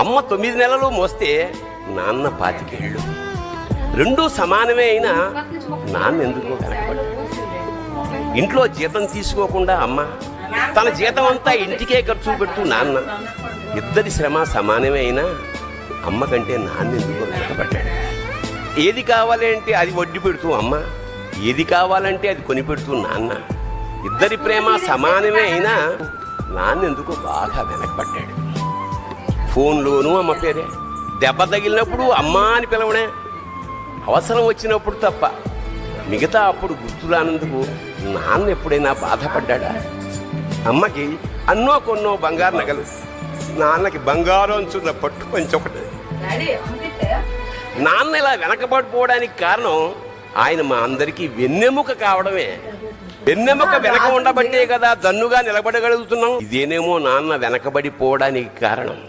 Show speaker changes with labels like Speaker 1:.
Speaker 1: అమ్మ 9 నెలలు మోస్తే నాన్న 25 ఏళ్ళు. రెండూ సమానమే అయినా నాన్న ఎందుకో వెనకబడ్డాడు. ఇంట్లో జీతం తీసుకోకుండా అమ్మ, తన జీతం అంతా ఇంటికే ఖర్చు పెడుతూ నాన్న. ఇద్దరి శ్రమ సమానమే అయినా అమ్మ కంటే నాన్న ఎందుకో వెనకబడ్డాడు. ఏది కావాలంటే అది వడ్డీ పెడుతూ అమ్మ, ఏది కావాలంటే అది కొని పెడుతూ నాన్న. ఇద్దరి ప్రేమ సమానమే అయినా నాన్న ఎందుకో బాగా వెనకబడ్డాడు. ఫోన్లోనూ అమ్మ పేరే, దెబ్బ తగిలినప్పుడు అమ్మ అని పిలవడే, అవసరం వచ్చినప్పుడు తప్ప మిగతా అప్పుడు గుర్తురానందుకు నాన్న ఎప్పుడైనా బాధపడ్డా? అమ్మకి అన్నో కొన్నో బంగారు నగలు, నాన్నకి బంగారం అంచున్న పట్టు పంచొకటి. నాన్న ఇలా వెనకబడిపోవడానికి కారణం ఆయన మా అందరికీ వెన్నెముక కావడమే. వెన్నెముక వెనక ఉండబట్టే కదా దన్నుగా నిలబడగలుగుతున్నాం. ఇదేనేమో నాన్న వెనకబడిపోవడానికి కారణం.